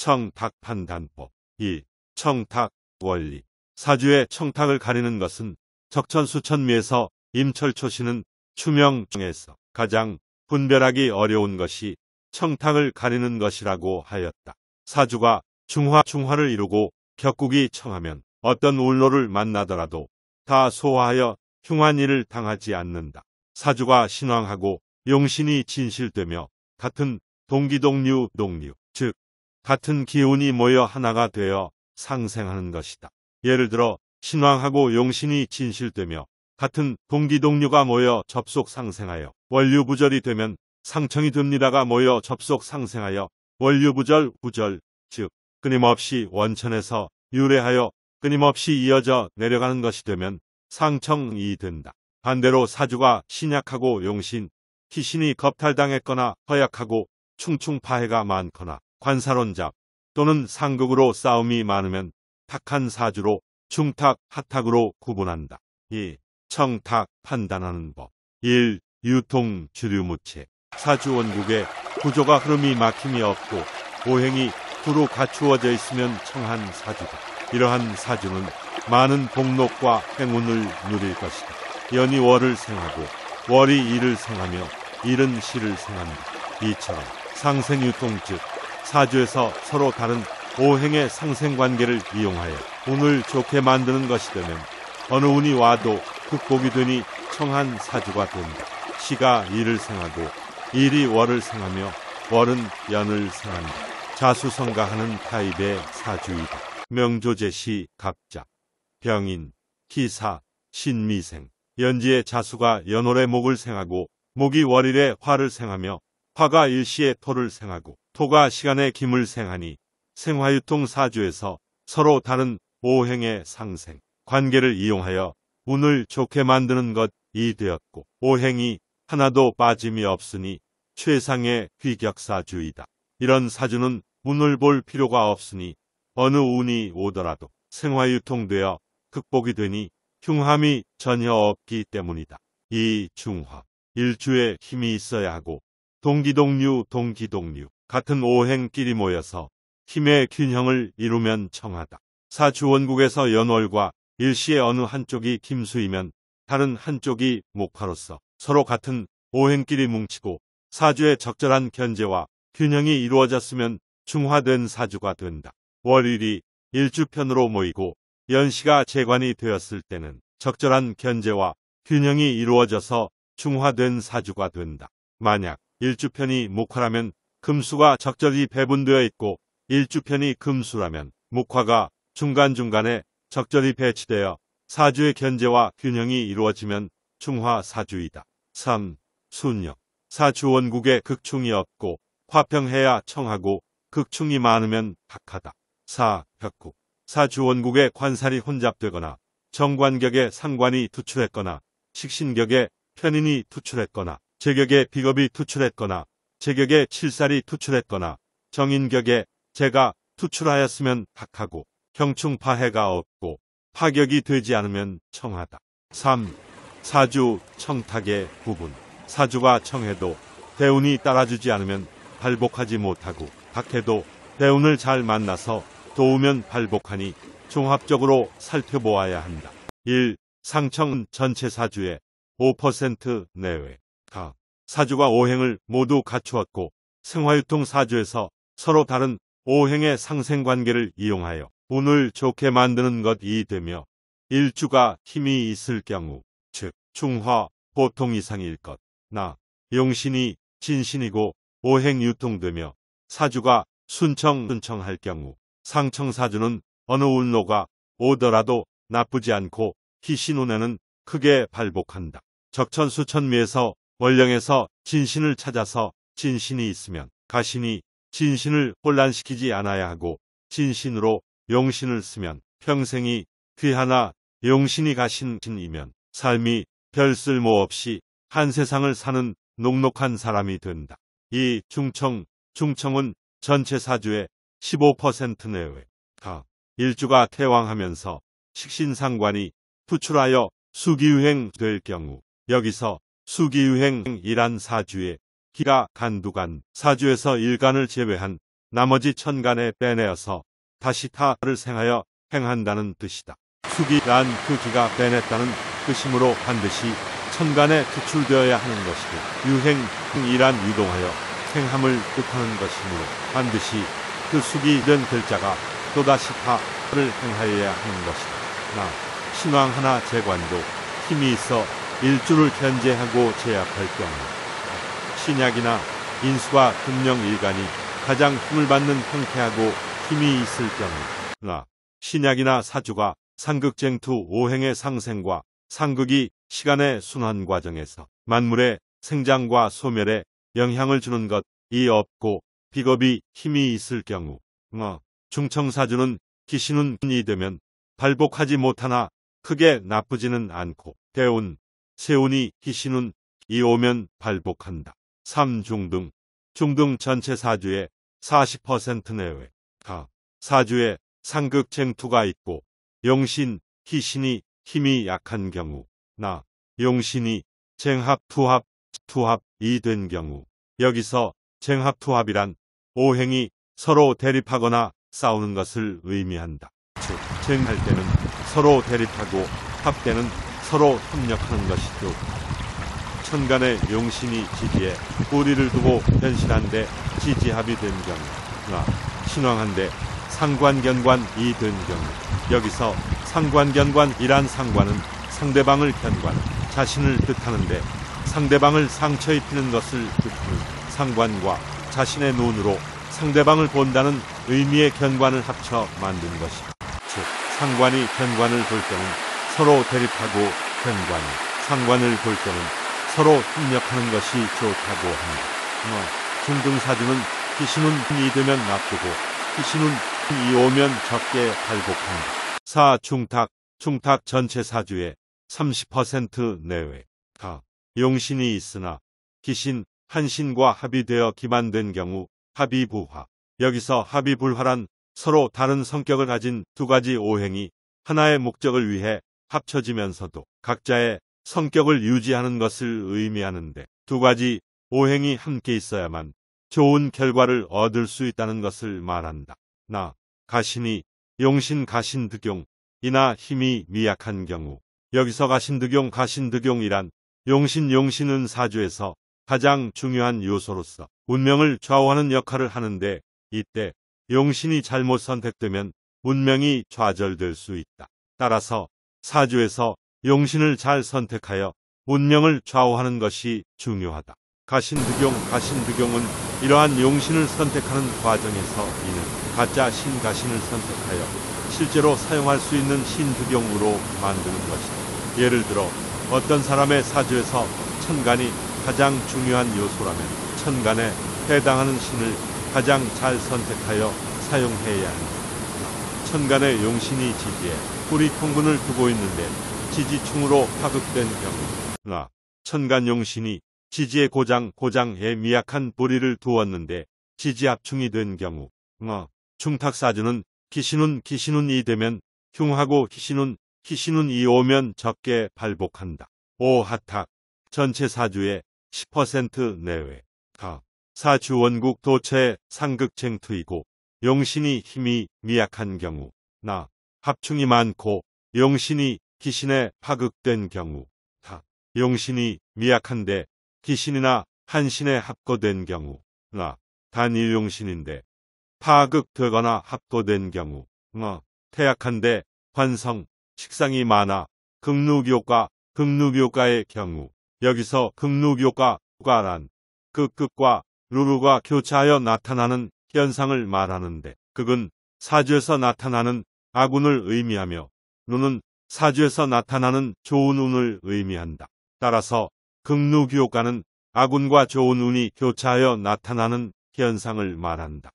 청탁 판단법. 1. 청탁 원리. 사주의 청탁을 가리는 것은 적천수천미에서 임철초시는 추명 중에서 가장 분별하기 어려운 것이 청탁을 가리는 것이라고 하였다. 사주가 중화를 이루고 격국이 청하면 어떤 울로를 만나더라도 다 소화하여 흉한 일을 당하지 않는다. 사주가 신왕하고 용신이 진실되며 같은 동기동류, 즉 같은 기운이 모여 하나가 되어 상생하는 것이다. 예를 들어 신왕하고 용신이 진실되며 같은 동기동류가 모여 접속 상생하여 원류부절이 되면 상청이 됩니다가 모여 접속 상생하여 원류부절, 즉 끊임없이 원천에서 유래하여 끊임없이 이어져 내려가는 것이 되면 상청이 된다. 반대로 사주가 신약하고 용신, 희신이 겁탈당했거나 허약하고 충충파해가 많거나 관사론잡 또는 상극으로 싸움이 많으면 탁한 사주로 중탁, 하탁으로 구분한다. 2. 청탁 판단하는 법. 1. 유통 주류무체. 사주 원국의 구조가 흐름이 막힘이 없고 오행이 두루 갖추어져 있으면 청한 사주다. 이러한 사주는 많은 복록과 행운을 누릴 것이다. 연이 월을 생하고 월이 일을 생하며 일은 시를 생한다. 이처럼 상생유통 즉 사주에서 서로 다른 오행의 상생관계를 이용하여 운을 좋게 만드는 것이 되면 어느 운이 와도 극복이 되니 청한 사주가 된다. 시가 일을 생하고 일이 월을 생하며 월은 연을 생한다. 자수성가하는 타입의 사주이다. 명조제시 갑자, 병인, 기사, 신미생. 연지의 자수가 연월의 목을 생하고 목이 월일의 화를 생하며 화가 일시의 토를 생하고 토가 시간의 김을 생하니 생화유통 사주에서 서로 다른 오행의 상생, 관계를 이용하여 운을 좋게 만드는 것이 되었고 오행이 하나도 빠짐이 없으니 최상의 귀격사주이다. 이런 사주는 운을 볼 필요가 없으니 어느 운이 오더라도 생화유통되어 극복이 되니 흉함이 전혀 없기 때문이다. 이 중화, 일주에 힘이 있어야 하고 동기동류, 같은 오행끼리 모여서 힘의 균형을 이루면 청하다. 사주원국에서 연월과 일시의 어느 한쪽이 김수이면 다른 한쪽이 목화로서 서로 같은 오행끼리 뭉치고 사주의 적절한 견제와 균형이 이루어졌으면 중화된 사주가 된다. 월일이 일주편으로 모이고 연시가 재관이 되었을 때는 적절한 견제와 균형이 이루어져서 중화된 사주가 된다. 만약 일주편이 목화라면 금수가 적절히 배분되어 있고 일주편이 금수라면 목화가 중간중간에 적절히 배치되어 사주의 견제와 균형이 이루어지면 중화사주이다. 3. 순역. 사주원국에 극충이 없고 화평해야 청하고 극충이 많으면 박하다. 4. 벽국. 사주원국에 관살이 혼잡되거나 정관격에 상관이 투출했거나 식신격에 편인이 투출했거나 제격에 비겁이 투출했거나 제격에 칠살이 투출했거나 정인격에 재가 투출하였으면 박하고 형충파해가 없고 파격이 되지 않으면 청하다. 3. 사주 청탁의 구분. 사주가 청해도 대운이 따라주지 않으면 발복하지 못하고 박해도 대운을 잘 만나서 도우면 발복하니 종합적으로 살펴보아야 한다. 1. 상청은 전체 사주의 5% 내외. 가. 사주가 오행을 모두 갖추었고 생화유통 사주에서 서로 다른 오행의 상생관계를 이용하여 운을 좋게 만드는 것이 되며 일주가 힘이 있을 경우 즉 중화 보통 이상일 것. 나 용신이 진신이고 오행 유통되며 사주가 순청할 경우 상청사주는 어느 운로가 오더라도 나쁘지 않고 희신운에는 크게 발복한다. 적천수천미에서 월령에서 진신을 찾아서 진신이 있으면 가신이 진신을 혼란시키지 않아야 하고 진신으로 용신을 쓰면 평생이 귀하나 용신이 가신이면 삶이 별 쓸모 없이 한 세상을 사는 녹록한 사람이 된다. 이 중청은 전체 사주의 15% 내외. 가. 일주가 태왕하면서 식신상관이 투출하여 수기유행 될 경우 여기서 수기유행이란 사주의 기가 간두간 사주에서 일간을 제외한 나머지 천간에 빼내어서 다시 타를 생하여 행한다는 뜻이다. 수기란 그 기가 빼냈다는 뜻이므로 반드시 천간에 투출되어야 하는 것이고 유행이란 유동하여 행함을 뜻하는 것이므로 반드시 그 수기된 글자가 또다시 타를 행하여야 하는 것이다. 나 신왕 하나 재관도 힘이 있어 일주를 견제하고 제압할 경우 신약이나 인수와 금령일간이 가장 힘을 받는 형태하고 힘이 있을 경우 나 신약이나 사주가 상극쟁투 오행의 상생과 상극이 시간의 순환 과정에서 만물의 생장과 소멸에 영향을 주는 것이 없고 비겁이 힘이 있을 경우 중청사주는 기신운이 되면 발복하지 못하나 크게 나쁘지는 않고 대운, 세운이 기신운이 오면 발복한다. 3중등, 중등 전체 사주의 40% 내외 사주에 상극쟁투가 있고 용신, 기신이 힘이 약한 경우 나 용신이 쟁합, 투합, 투합이 된 경우 여기서 쟁합, 투합이란 오행이 서로 대립하거나 싸우는 것을 의미한다. 즉, 쟁할 때는 서로 대립하고 합 때는 서로 협력하는 것이죠. 천간의 용신이 지지에 뿌리를 두고 변신한데 지지합이 된 경우 나 신왕한데 상관견관이 된 경우 여기서 상관견관이란 상관은 상대방을 견관, 자신을 뜻하는데 상대방을 상처 입히는 것을 뜻하는 상관과 자신의 눈으로 상대방을 본다는 의미의 견관을 합쳐 만든 것이다. 즉, 상관이 견관을 볼 때는 서로 대립하고 견관이 상관을 볼 때는 서로 협력하는 것이 좋다고 합니다. 중등사주는 기신운이 되면 나쁘고 기신운이 오면 적게 발복한다. 사중탁, 중탁 전체 사주의 30% 내외 용신이 있으나 기신, 한신과 합이 되어 기반된 경우 합이부화. 여기서 합이불화란 서로 다른 성격을 가진 두 가지 오행이 하나의 목적을 위해 합쳐지면서도 각자의 성격을 유지하는 것을 의미하는데 두 가지 오행이 함께 있어야만 좋은 결과를 얻을 수 있다는 것을 말한다. 나 가신이 용신 가신득용이나 힘이 미약한 경우 여기서 가신득용 가신득용이란 용신은 사주에서 가장 중요한 요소로서 운명을 좌우하는 역할을 하는데 이때 용신이 잘못 선택되면 운명이 좌절될 수 있다. 따라서 사주에서 용신을 잘 선택하여 운명을 좌우하는 것이 중요하다. 가신득용은 이러한 용신을 선택하는 과정에서 이는 가짜 신가신을 선택하여 실제로 사용할 수 있는 신득용으로 만드는 것이다. 예를 들어 어떤 사람의 사주에서 천간이 가장 중요한 요소라면 천간에 해당하는 신을 가장 잘 선택하여 사용해야 한다. 천간에 용신이 지지에 뿌리 통분을 두고 있는데 지지충으로 파극된 경우 천간 용신이 지지의 고장에 미약한 뿌리를 두었는데 지지합충이 된 경우 중탁사주는 기신운이 되면 흉하고 기신운이 오면 적게 발복한다. 오하탁 전체 사주의 10% 내외 사주 원국 도처의 상극쟁투이고 용신이 힘이 미약한 경우 합충이 많고 용신이 기신에 파극된 경우 용신이 미약한데 기신이나 한신에 합거된 경우 단일용신인데 파극되거나 합거된 경우 태약한데 환성, 식상이 많아 극누교과의 경우 여기서 극누교과란 극과 루루가 교차하여 나타나는 현상을 말하는데 극은 사주에서 나타나는 악운을 의미하며 루는 사주에서 나타나는 좋은 운을 의미한다. 따라서 극누교과는 악운과 좋은 운이 교차하여 나타나는 현상을 말한다.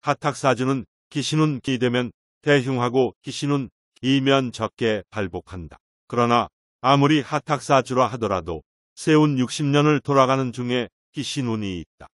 하탁사주는 기신운이 되면 대흉하고 기신운이면 적게 발복한다. 그러나 아무리 하탁사주라 하더라도 세운 60년을 돌아가는 중에 기신운이 있다.